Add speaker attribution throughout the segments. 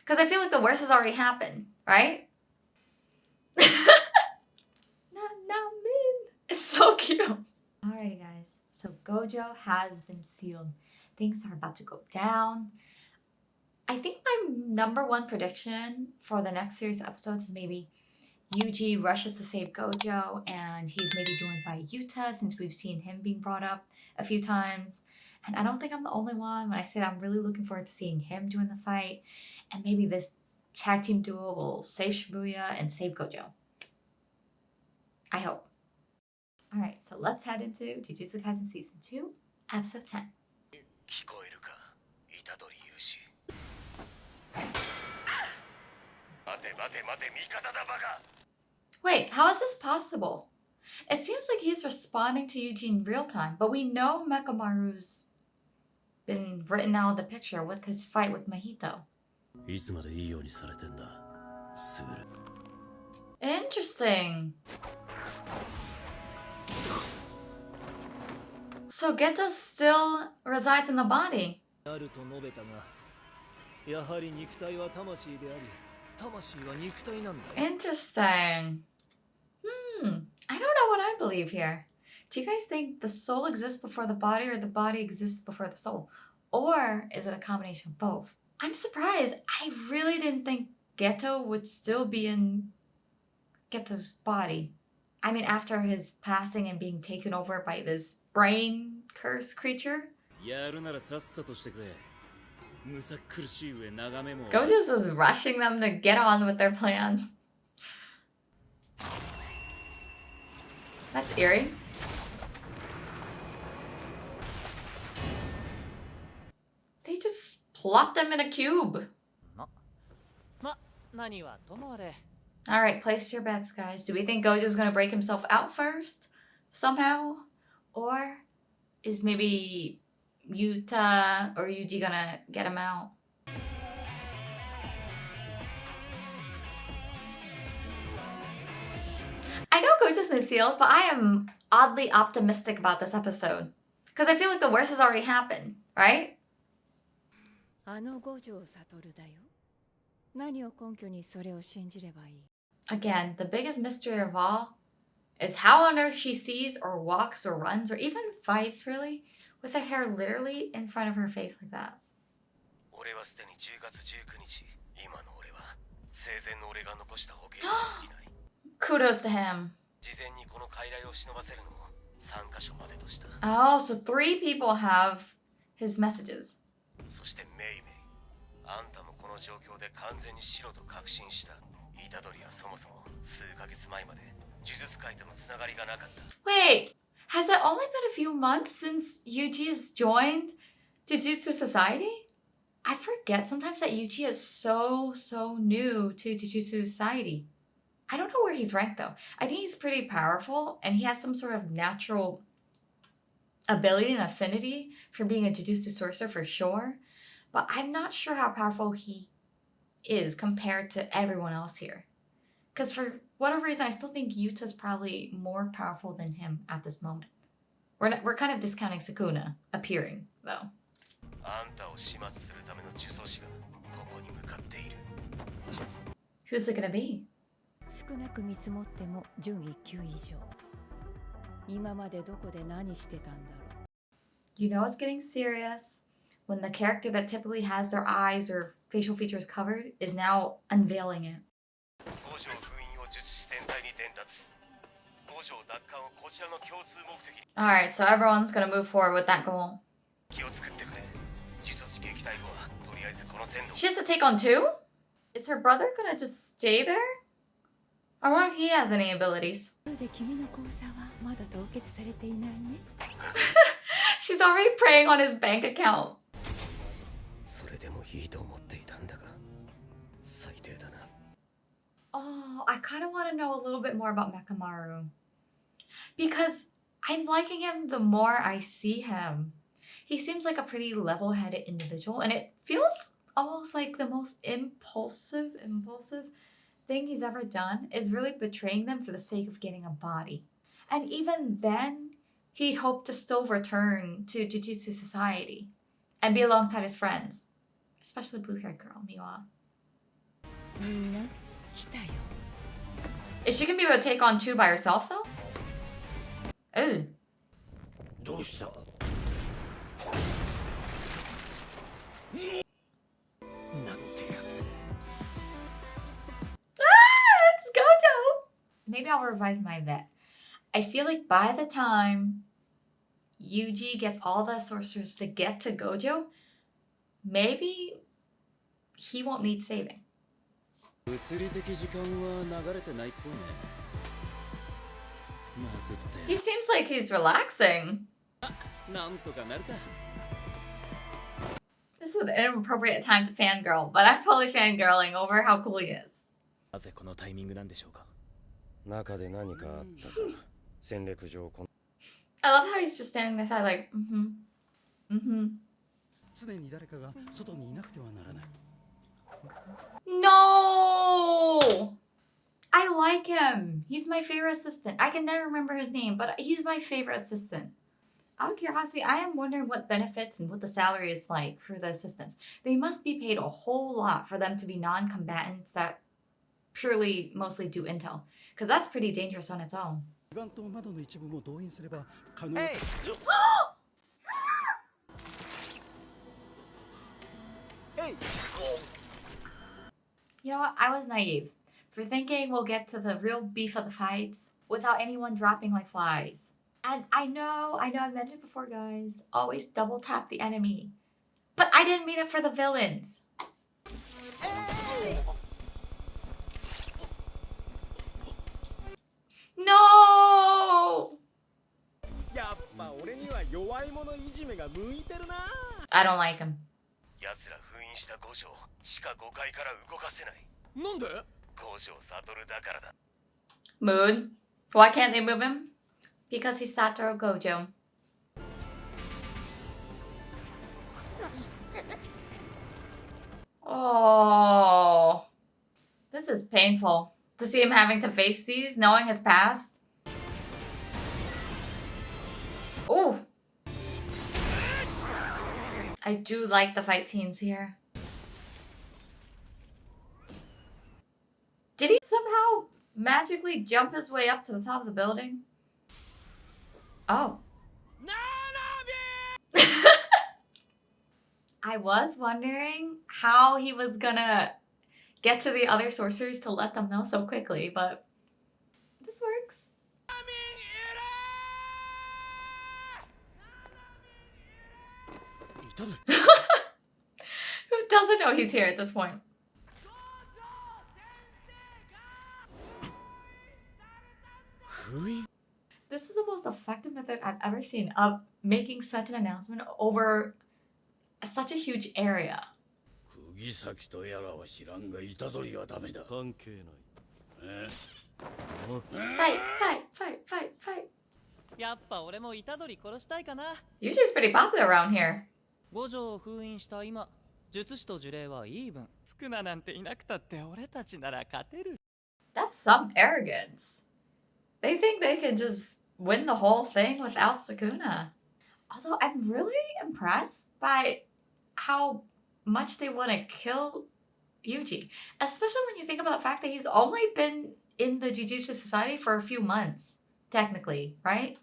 Speaker 1: Because I feel like the worst has already happened, right? Nanamin. It's so cute. Alrighty, guys. So Gojo has been sealed. Things are about to go down. I think my number one prediction for the next series of episodes is maybe Yuji rushes to save Gojo and he's maybe joined by Yuta, since we've seen him being brought up a few times. And I don't think I'm the only one when I say that I'm really looking forward to seeing him join the fight. And maybe this tag team duo will save Shibuya and save Gojo. I hope. Alright, so let's head into Jujutsu Kaisen Season 2, Episode 10. Wait, how is this possible? It seems like he's responding to Yuji in real time, but we know Mekamaru's been written out of the picture with his fight with Mahito. Interesting. So Geto still resides in the body. Interesting. I don't know what I believe here. Do you guys think the soul exists before the body or the body exists before the soul? Or is it a combination of both? I'm surprised. I really didn't think Geto would still be in Geto's body. I mean, after his passing and being taken over by this brain curse creature. Gojo's just rushing them to get on with their plan. That's eerie. They just plopped them in a cube. Alright, place your bets, guys. Do we think Gojo's gonna break himself out first? Somehow? Or is maybe Yuta or Yuji gonna get him out? I know Gojo's been sealed, but I am oddly optimistic about this episode. Because I feel like the worst has already happened, right? Again, the biggest mystery of all is how on earth she sees or walks or runs or even fights, really, with her hair literally in front of her face like that. Kudos to him. Oh, so 3 people have his messages. Wait, has it only been a few months since Yuji's joined Jujutsu Society? I forget sometimes that Yuji is so new to Jujutsu Society. I don't know where he's ranked though. I think he's pretty powerful and he has some sort of natural ability and affinity for being a Jujutsu sorcerer for sure. But I'm not sure how powerful he is compared to everyone else here. Because for whatever reason, I still think Yuta's probably more powerful than him at this moment. We're kind of discounting Sukuna appearing, though. Who's it gonna be? You know it's getting serious when the character that typically has their eyes or facial features covered is now unveiling it. Alright, so everyone's gonna move forward with that goal. She has to take on 2? Is her brother gonna just stay there? I wonder if he has any abilities. She's already preying on his bank account. Oh, I kind of want to know a little bit more about Mekamaru. Because I'm liking him the more I see him. He seems like a pretty level-headed individual, and it feels almost like the most impulsive thing he's ever done is really betraying them for the sake of getting a body. And even then, he'd hope to still return to Jujutsu Society and be alongside his friends, especially blue-haired girl, Miwa. Is she gonna be able to take on 2 by herself though? Ooh.
Speaker 2: どうした？なんてやつ。
Speaker 1: It's Gojo! Maybe I'll revise my bet. I feel like by the time Yuji gets all the sorcerers to get to Gojo, maybe he won't need saving.
Speaker 2: 物理的時間は流れてないっぽいね。まずって。
Speaker 1: He seems like he's relaxing.
Speaker 2: なんとかなるか。
Speaker 1: This is an inappropriate time to fangirl, but I'm totally fangirling over how cool he is.
Speaker 2: なぜこのタイミングなんでしょうか。
Speaker 3: 中で何かあったか戦略上この
Speaker 1: I love how he's just standing there side like, mm-hmm.
Speaker 4: 常に誰かが外にいなくてはならない。
Speaker 1: No! I like him. He's my favorite assistant. I can never remember his name, but he's my favorite assistant. Out of curiosity, I am wondering what benefits and what the salary is like for the assistants. They must be paid a whole lot for them to be non-combatants that purely mostly do intel. Because that's pretty dangerous on its own.
Speaker 4: 基盤と窓の一部も動員すれば可能。
Speaker 1: You know what? I was naive for thinking we'll get to the real beef of the fights without anyone dropping like flies. And I know I've mentioned it before, guys. Always double tap the enemy. But I didn't mean it for the villains. No!
Speaker 4: やっぱ俺には弱い者いじめが向いてるな。
Speaker 1: I don't like him.
Speaker 2: 奴ら封印した五条、地下5階から動かせない。なんで？五条悟だからだ。
Speaker 1: Mood. Why can't they move him? Because he's Satoru Gojo. Oh. This is painful. To see him having to face these, knowing his past. Ooh. I do like the fight scenes here. Did he somehow magically jump his way up to the top of the building? Oh. Nanamin! I was wondering how he was gonna get to the other sorcerers to let them know so quickly, but this works. Who doesn't know he's here at this point? This is the most effective method I've ever seen of making such an announcement over such a huge area.
Speaker 2: 釘崎とやらは知らんが虎杖はダメだ。関係ない。
Speaker 1: Fight.
Speaker 5: やっぱ俺も虎杖殺したいかな。
Speaker 1: Yuji's pretty popular around here.
Speaker 5: 五条を封印した今、術師と呪霊はイーブン。少ななんていなくたって俺たちなら勝てる。
Speaker 1: That's some arrogance. They think they can just win the whole thing without Sukuna. Although I'm really impressed by how much they want to kill Yuji. Especially when you think about the fact that he's only been in the Jujutsu Society for a few months, technically, right?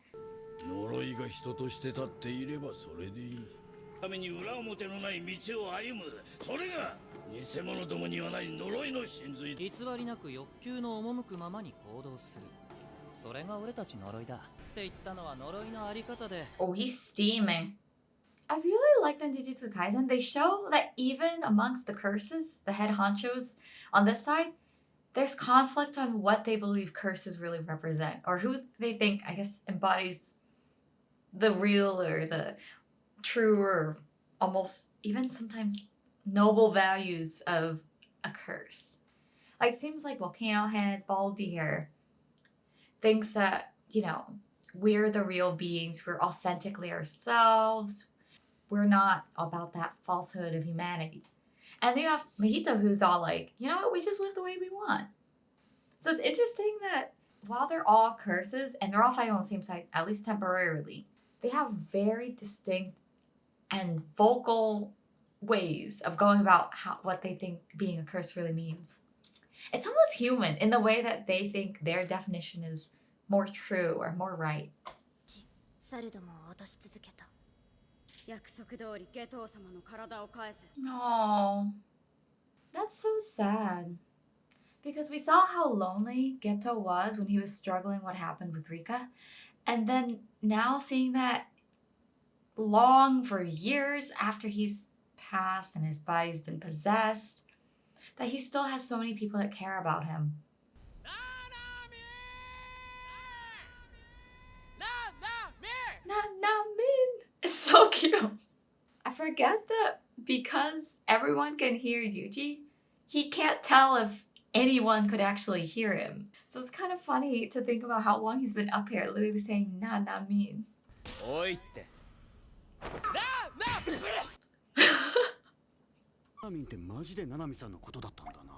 Speaker 2: 呪いが人として立っていればそれでいい。ために裏表のない道を歩む。それが偽物どもにはない呪いの真髄。
Speaker 5: 偽りなく欲求の赴くままに行動する。それが俺たち呪いだ。って言ったのは呪いのあり方で。
Speaker 1: Oh, he's steaming. I really like the Jujutsu Kaisen. They show that even amongst the curses, the head honchos on this side, there's conflict on what they believe curses really represent, or who they think, I guess, embodies the real or the true or almost even sometimes noble values of a curse. Like, seems like Volcano Head, Baldy here thinks that, you know, we're the real beings, we're authentically ourselves, we're not about that falsehood of humanity. And then you have Mahito, who's all like, you know what, we just live the way we want. So it's interesting that while they're all curses and they're all fighting on the same side, at least temporarily, they have very distinct and vocal ways of going about what they think being a curse really means. It's almost human in the way that they think their definition is more true or more right.
Speaker 6: されども落とし続けた。約束通りゲトウ様の体を返せ。
Speaker 1: Oh, that's so sad. Because we saw how lonely Geto was when he was struggling what happened with Rika. And then now seeing that long for years after he's passed and his body's been possessed, that he still has so many people that care about him. Nanamin! It's so cute. I forget that because everyone can hear Yuji, he can't tell if anyone could actually hear him. So it's kind of funny to think about how long he's been up here, literally saying Nanamin.
Speaker 4: おいって。ナナミンってマジでナナミさんのことだったんだな。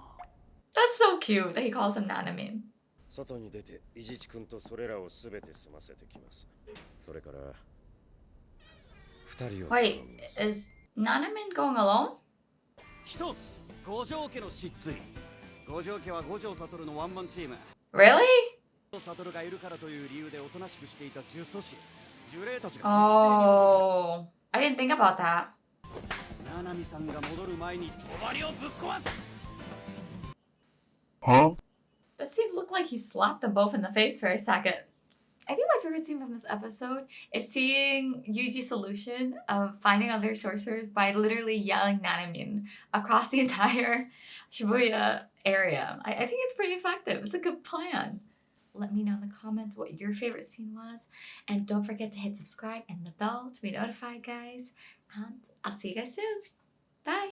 Speaker 1: That's so cute that he calls him Nanamin.
Speaker 3: 外に出て伊地知君とそれらをすべて済ませてきます。それから二人を。
Speaker 1: Wait, is Nanamin going alone?
Speaker 4: 一つ、五条家の失墜。五条家は五条悟のワンマンチーム。
Speaker 1: Really?
Speaker 4: 悟がいるからという理由でおとなしくしていた呪詛師、呪霊たちが。
Speaker 1: Oh, I didn't think about that.
Speaker 4: ナナミさんが戻る前に帳をぶっ壊す。
Speaker 3: Huh?
Speaker 1: That scene looked like he slapped them both in the face for a second. I think my favorite scene from this episode is seeing Yuji's solution of finding other sorcerers by literally yelling Nanamin across the entire Shibuya area. I think it's pretty effective. It's a good plan. Let me know in the comments what your favorite scene was. And don't forget to hit subscribe and the bell to be notified, guys. And I'll see you guys soon. Bye!